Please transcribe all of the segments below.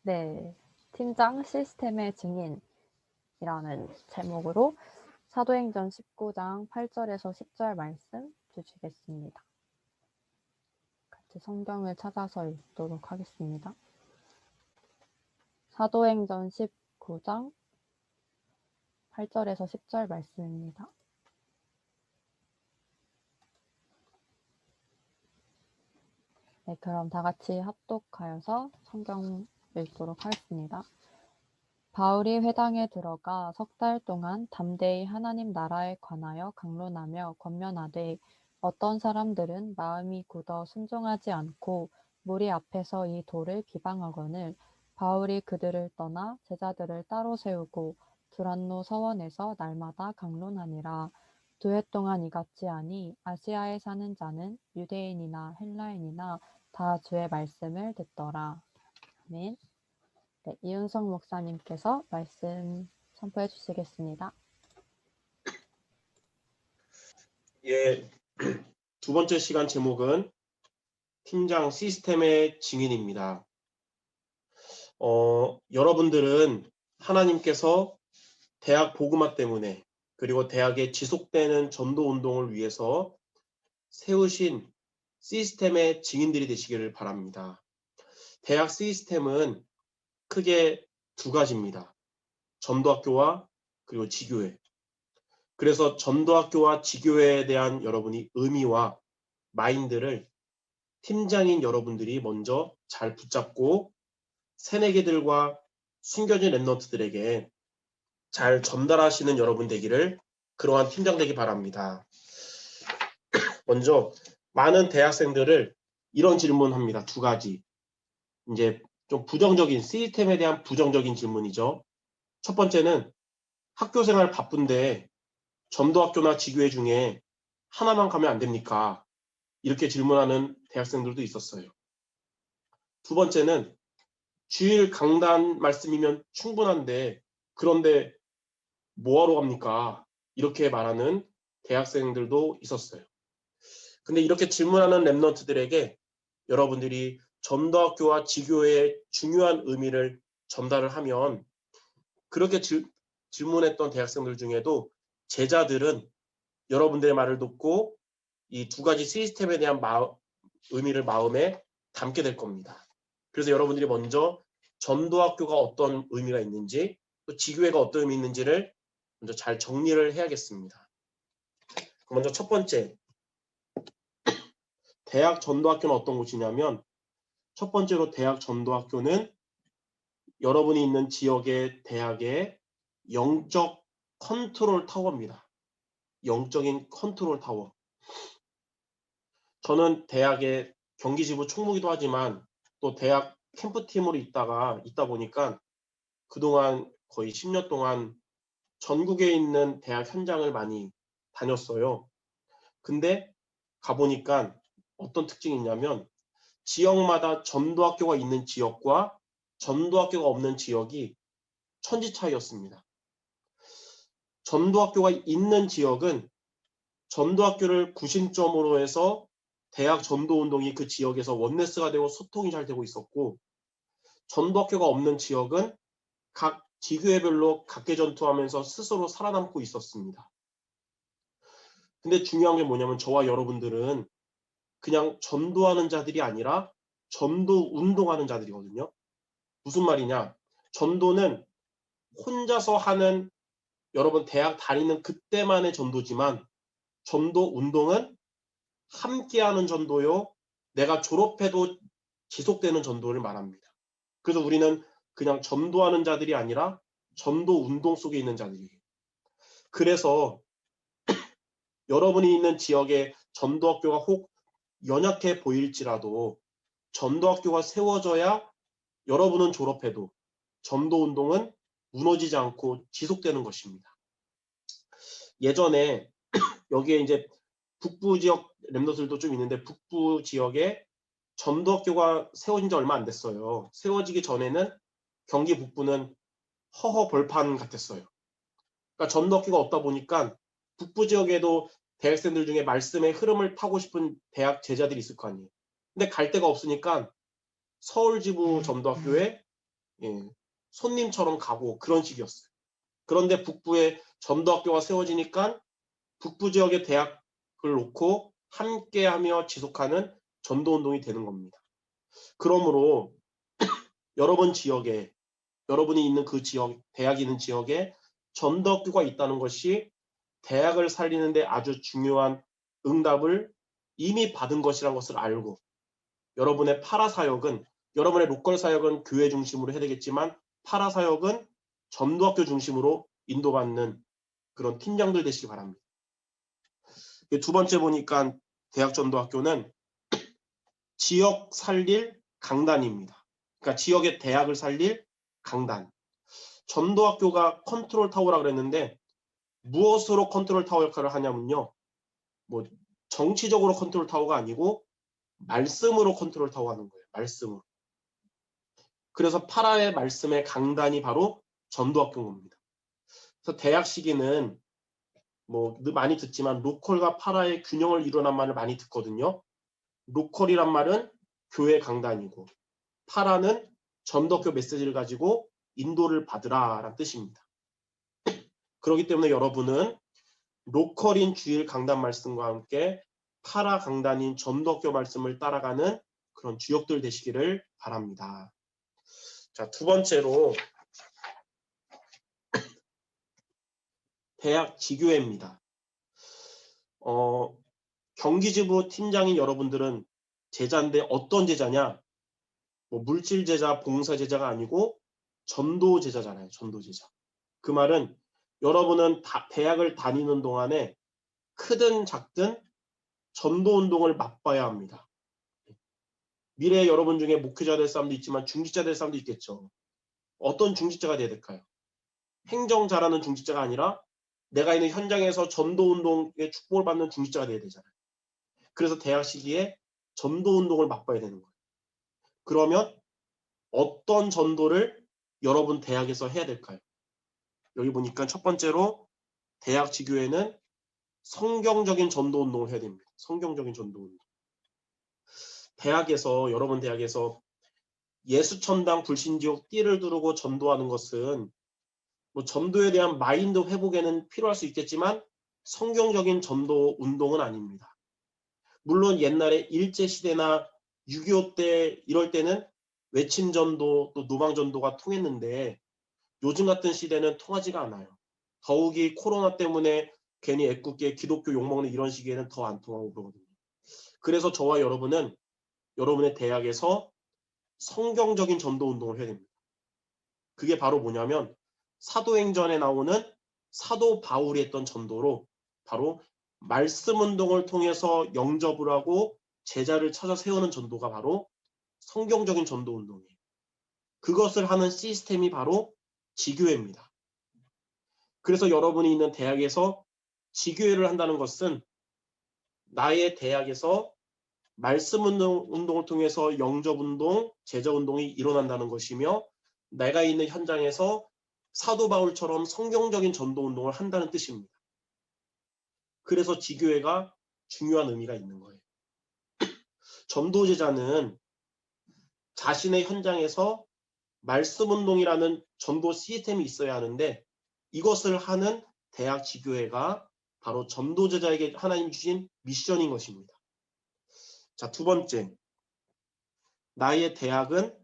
네, 팀장 시스템의 증인이라는 제목으로 사도행전 19장 8절에서 10절 말씀 주시겠습니다. 같이 성경을 찾아서 읽도록 하겠습니다. 사도행전 19장 8절에서 10절 말씀입니다. 네, 그럼 다 같이 합독하여서 성경 읽도록 하겠습니다. 바울이 회당에 들어가 석 달 동안 담대히 하나님 나라에 관하여 강론하며 권면하되 어떤 사람들은 마음이 굳어 순종하지 않고 무리 앞에서 이 도를 비방하거늘 바울이 그들을 떠나 제자들을 따로 세우고 두란노 서원에서 날마다 강론하니라. 2해 동안 이같이 하니 아시아에 사는 자는 유대인이나 헬라인이나 다 주의 말씀을 듣더라. 아멘. 네, 이윤성 목사님께서 말씀 선포해 주시겠습니다. 예, 두 번째 시간 제목은 팀장 시스템의 증인입니다. 여러분들은 하나님께서 대학 복음화 때문에 그리고 대학의 지속되는 전도 운동을 위해서 세우신 시스템의 증인들이 되시기를 바랍니다. 대학 시스템은 크게 두 가지입니다. 전도학교와 그리고 지교회. 그래서 전도학교와 지교회에 대한 여러분이 의미와 마인드를 팀장인 여러분들이 먼저 잘 붙잡고 새내기들과 숨겨진 랩런트들에게 잘 전달하시는 여러분 되기를 그러한 팀장 되기 바랍니다. 먼저 많은 대학생들을 이런 질문합니다. 두 가지. 이제 좀 부정적인 시스템에 대한 부정적인 질문이죠. 첫 번째는 학교생활 바쁜데 전도학교나 지교회 중에 하나만 가면 안 됩니까? 이렇게 질문하는 대학생들도 있었어요. 두 번째는 주일 강단 말씀이면 충분한데 그런데 뭐하러 갑니까? 이렇게 말하는 대학생들도 있었어요. 근데 이렇게 질문하는 랩런트들에게 여러분들이 전도학교와 지교회의 중요한 의미를 전달을 하면 그렇게 질문했던 대학생들 중에도 제자들은 여러분들의 말을 듣고 이 두 가지 시스템에 대한 의미를 마음에 담게 될 겁니다. 그래서 여러분들이 먼저 전도학교가 어떤 의미가 있는지 또 지교회가 어떤 의미 있는지를 먼저 잘 정리를 해야겠습니다. 먼저 첫 번째, 대학 전도학교는 어떤 곳이냐면 첫 번째로 대학 전도학교는 여러분이 있는 지역의 대학의 영적 컨트롤 타워입니다. 영적인 컨트롤 타워. 저는 대학의 경기지부 총무기도 하지만 또 대학 캠프팀으로 있다 보니까 그동안 거의 10년 동안 전국에 있는 대학 현장을 많이 다녔어요. 근데 가보니까 어떤 특징이 있냐면 지역마다 전도학교가 있는 지역과 전도학교가 없는 지역이 천지 차이였습니다. 전도학교가 있는 지역은 전도학교를 구심점으로 해서 대학 전도운동이 그 지역에서 원네스가 되고 소통이 잘 되고 있었고 전도학교가 없는 지역은 각 지교회별로 각계전투하면서 스스로 살아남고 있었습니다. 근데 중요한 게 뭐냐면 저와 여러분들은 그냥 전도하는 자들이 아니라 전도 운동하는 자들이거든요. 무슨 말이냐? 전도는 혼자서 하는 여러분 대학 다니는 그때만의 전도지만 전도 운동은 함께하는 전도요. 내가 졸업해도 지속되는 전도를 말합니다. 그래서 우리는 그냥 전도하는 자들이 아니라 전도 운동 속에 있는 자들이에요. 그래서 여러분이 있는 지역에 전도학교가 혹 연약해 보일지라도 전도학교가 세워져야 여러분은 졸업해도 전도운동은 무너지지 않고 지속되는 것입니다. 예전에 여기에 이제 북부 지역 랩런트들도 좀 있는데 북부 지역에 전도학교가 세워진 지 얼마 안 됐어요. 세워지기 전에는 경기 북부는 허허 벌판 같았어요. 그러니까 전도학교가 없다 보니까 북부 지역에도 대학생들 중에 말씀의 흐름을 타고 싶은 대학 제자들이 있을 거 아니에요. 근데 갈 데가 없으니까 서울 지부 전도학교에 예, 손님처럼 가고 그런 식이었어요. 그런데 북부에 전도학교가 세워지니까 북부 지역의 대학을 놓고 함께하며 지속하는 전도운동이 되는 겁니다. 그러므로 여러분 지역에 여러분이 있는 그 지역, 대학이 있는 지역에 전도학교가 있다는 것이 대학을 살리는데 아주 중요한 응답을 이미 받은 것이라는 것을 알고 여러분의 파라사역은 여러분의 로컬 사역은 교회 중심으로 해야 되겠지만 파라사역은 전도학교 중심으로 인도받는 그런 팀장들 되시기 바랍니다. 두 번째 보니까 대학 전도학교는 지역 살릴 강단입니다. 그러니까 지역의 대학을 살릴 강단. 전도학교가 컨트롤 타워라 그랬는데 무엇으로 컨트롤 타워 역할을 하냐면요. 뭐 정치적으로 컨트롤 타워가 아니고 말씀으로 컨트롤 타워 하는 거예요. 말씀으로. 그래서 파라의 말씀의 강단이 바로 전도학교인 겁니다. 그래서 대학 시기는 뭐 많이 듣지만 로컬과 파라의 균형을 이루는 말을 많이 듣거든요. 로컬이란 말은 교회 강단이고 파라는 전도학교 메시지를 가지고 인도를 받으라라는 뜻입니다. 그렇기 때문에 여러분은 로컬인 주일 강단 말씀과 함께 파라 강단인 전도학교 말씀을 따라가는 그런 주역들 되시기를 바랍니다. 자, 두 번째로 대학 지교회입니다. 경기지부 팀장인 여러분들은 제자인데 어떤 제자냐? 뭐 물질 제자, 봉사 제자가 아니고 전도 제자잖아요. 전도 제자. 그 말은 여러분은 대학을 다니는 동안에 크든 작든 전도 운동을 맛봐야 합니다. 미래에 여러분 중에 목회자 될 사람도 있지만 중직자 될 사람도 있겠죠. 어떤 중직자가 돼야 될까요? 행정 잘하는 중직자가 아니라 내가 있는 현장에서 전도 운동의 축복을 받는 중직자가 돼야 되잖아요. 그래서 대학 시기에 전도 운동을 맛봐야 되는 거예요. 그러면 어떤 전도를 여러분 대학에서 해야 될까요? 여기 보니까 첫 번째로 대학 지교회는 성경적인 전도 운동을 해야 됩니다. 성경적인 전도 운동. 대학에서 여러분 대학에서 예수천당 불신지옥 띠를 두르고 전도하는 것은 뭐 전도에 대한 마인드 회복에는 필요할 수 있겠지만 성경적인 전도 운동은 아닙니다. 물론 옛날에 일제시대나 6.25 때 이럴 때는 외침전도 또 노방전도가 통했는데 요즘 같은 시대는 통하지가 않아요. 더욱이 코로나 때문에 괜히 애꿎게 기독교 욕먹는 이런 시기에는 더 안 통하고 그러거든요. 그래서 저와 여러분은 여러분의 대학에서 성경적인 전도 운동을 해야 됩니다. 그게 바로 뭐냐면 사도행전에 나오는 사도 바울이 했던 전도로 바로 말씀 운동을 통해서 영접을 하고 제자를 찾아 세우는 전도가 바로 성경적인 전도 운동이에요. 그것을 하는 시스템이 바로 지교회입니다. 그래서 여러분이 있는 대학에서 지교회를 한다는 것은 나의 대학에서 말씀 운동을 통해서 영접 운동, 제자 운동이 일어난다는 것이며 내가 있는 현장에서 사도 바울처럼 성경적인 전도 운동을 한다는 뜻입니다. 그래서 지교회가 중요한 의미가 있는 거예요. 전도 제자는 자신의 현장에서 말씀 운동이라는 전도 시스템이 있어야 하는데 이것을 하는 대학 지교회가 바로 전도 제자에게 하나님 주신 미션인 것입니다. 자, 두 번째. 나의 대학은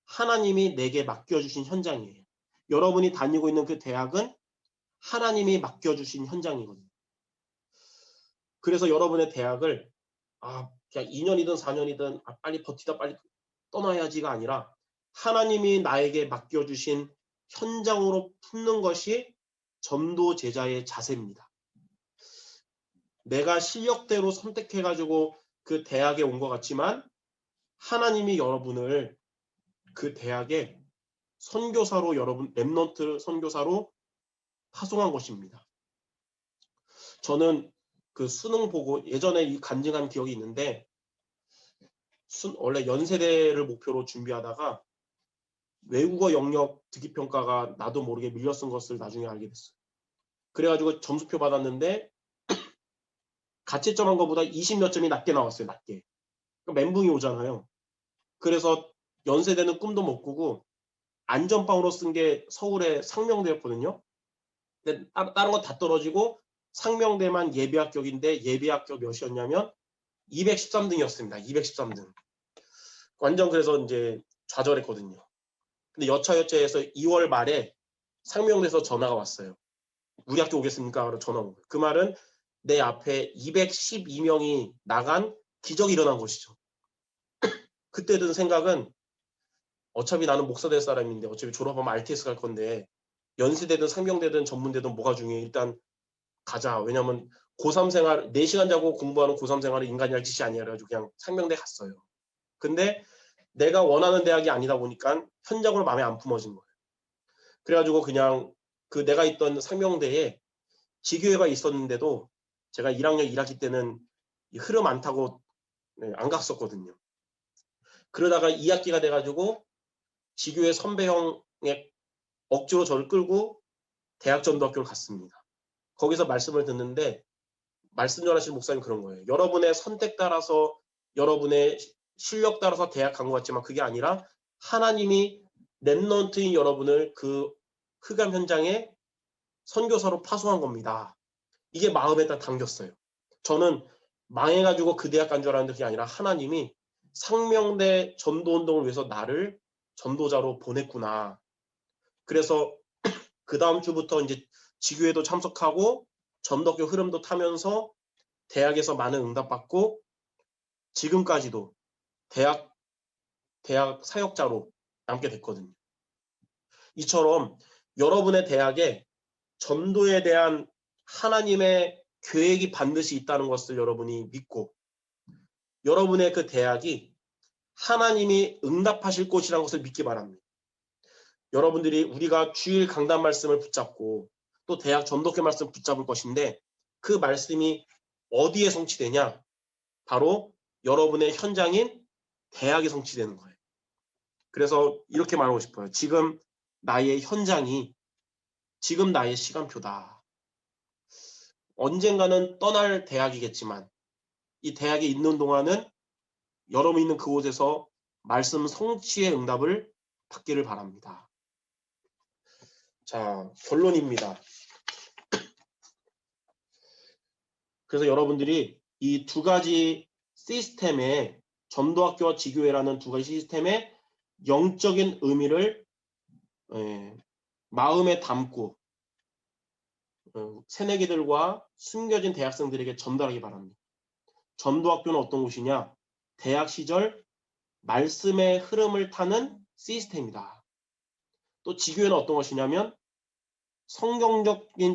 하나님이 내게 맡겨주신 현장이에요. 여러분이 다니고 있는 그 대학은 하나님이 맡겨주신 현장이거든요. 그래서 여러분의 대학을 그냥 2년이든 4년이든 빨리 버티다 빨리 떠나야지가 아니라 하나님이 나에게 맡겨주신 현장으로 품는 것이 전도 제자의 자세입니다. 내가 실력대로 선택해가지고 그 대학에 온 것 같지만 하나님이 여러분을 그 대학에 선교사로 여러분 랩넌트 선교사로 파송한 것입니다. 저는 그 수능 보고 예전에 이 간증한 기억이 있는데 원래 연세대를 목표로 준비하다가 외국어 영역 듣기평가가 나도 모르게 밀려 쓴 것을 나중에 알게 됐어요. 그래가지고 점수표 받았는데 가채점한 것보다 20몇 점이 낮게 나왔어요. 낮게. 멘붕이 오잖아요. 그래서 연세대는 꿈도 못 꾸고 안전빵으로 쓴 게 서울의 상명대였거든요. 근데 다른 건 다 떨어지고 상명대만 예비 합격인데 예비 합격 몇이었냐면 213등이었습니다. 213등. 완전 그래서 이제 좌절했거든요. 근데 여차여차해서 2월 말에 상명대에서 전화가 왔어요. 우리 학교 오겠습니까? 라고 전화 온 거예요. 그 말은 내 앞에 212명이 나간 기적이 일어난 것이죠. 그때 든 생각은 어차피 나는 목사 될 사람인데 어차피 졸업하면 RTS 갈 건데 연세대든 상명대든 전문대든 뭐가 중요해. 일단 가자. 왜냐면 고3 생활 4시간 자고 공부하는 고3 생활은 인간이 할 짓이 아니라 가지고 그냥 상명대 갔어요. 근데 내가 원하는 대학이 아니다 보니까 현장으로 마음에 안 품어진 거예요. 그래가지고 그냥 그 내가 있던 상명대에 지교회가 있었는데도 제가 1학년 1학기 때는 흐름 안 타고 안 갔었거든요. 그러다가 2학기가 돼가지고 지교회 선배 형의 억지로 저를 끌고 대학전도학교를 갔습니다. 거기서 말씀을 듣는데 말씀 전하시는 목사님 그런 거예요. 여러분의 선택 따라서 여러분의 실력 따라서 대학 간 것 같지만 그게 아니라 하나님이 랩넌트인 여러분을 그 흑암 현장에 선교사로 파송한 겁니다. 이게 마음에 딱 당겼어요. 저는 망해가지고 그 대학 간 줄 알았는데 그게 아니라 하나님이 상명대 전도운동을 위해서 나를 전도자로 보냈구나. 그래서 그 다음 주부터 이제 지교회도 참석하고 전도교 흐름도 타면서 대학에서 많은 응답받고 지금까지도 대학 사역자로 남게 됐거든요. 이처럼 여러분의 대학에 전도에 대한 하나님의 계획이 반드시 있다는 것을 여러분이 믿고 여러분의 그 대학이 하나님이 응답하실 곳이라는 것을 믿기 바랍니다. 여러분들이 우리가 주일 강단 말씀을 붙잡고 또 대학 전도회 말씀 붙잡을 것인데 그 말씀이 어디에 성취되냐? 바로 여러분의 현장인 대학에 성취되는 거예요. 그래서 이렇게 말하고 싶어요. 지금 나의 현장이 지금 나의 시간표다. 언젠가는 떠날 대학이겠지만 이 대학에 있는 동안은 여러분 있는 그곳에서 말씀 성취의 응답을 받기를 바랍니다. 자, 결론입니다. 그래서 여러분들이 이 두 가지 시스템에 전도학교와 지교회라는 두 가지 시스템의 영적인 의미를 마음에 담고 새내기들과 숨겨진 대학생들에게 전달하기 바랍니다. 전도학교는 어떤 곳이냐? 대학 시절 말씀의 흐름을 타는 시스템이다. 또 지교회는 어떤 것이냐면 성경적인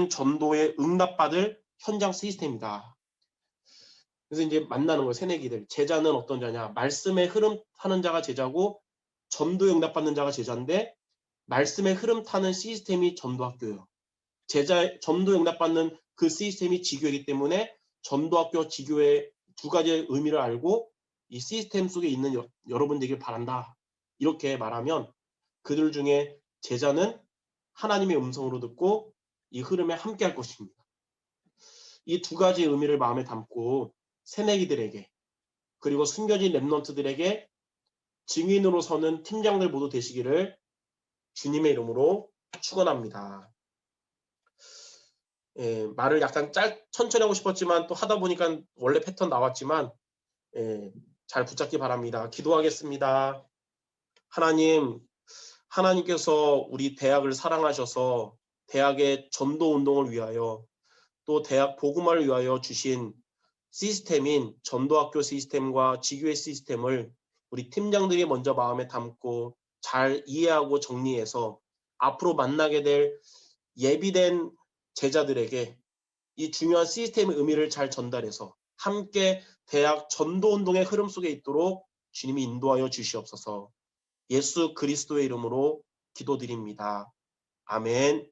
전도에 응답받을 현장 시스템이다. 그래서 이제 만나는 거예요. 새내기들. 제자는 어떤 자냐? 말씀의 흐름 타는 자가 제자고 전도에 응답받는 자가 제자인데 말씀의 흐름 타는 시스템이 전도학교예요. 전도에 응답받는 그 시스템이 지교이기 때문에 전도학교, 지교의 두 가지의 의미를 알고 이 시스템 속에 있는 여러분 되길 바란다. 이렇게 말하면 그들 중에 제자는 하나님의 음성으로 듣고 이 흐름에 함께 할 것입니다. 이 두 가지 의미를 마음에 담고 새내기들에게 그리고 숨겨진 랩넌트들에게 증인으로 서는 팀장들 모두 되시기를 주님의 이름으로 축원합니다. 말을 약간 천천히 하고 싶었지만 또 하다 보니까 원래 패턴 나왔지만 잘 붙잡기 바랍니다. 기도하겠습니다. 하나님께서 우리 대학을 사랑하셔서 대학의 전도 운동을 위하여 또 대학 복음화를 위하여 주신 시스템인 전도학교 시스템과 지교회 시스템을 우리 팀장들이 먼저 마음에 담고 잘 이해하고 정리해서 앞으로 만나게 될 예비된 제자들에게 이 중요한 시스템의 의미를 잘 전달해서 함께 대학 전도운동의 흐름 속에 있도록 주님이 인도하여 주시옵소서. 예수 그리스도의 이름으로 기도드립니다. 아멘.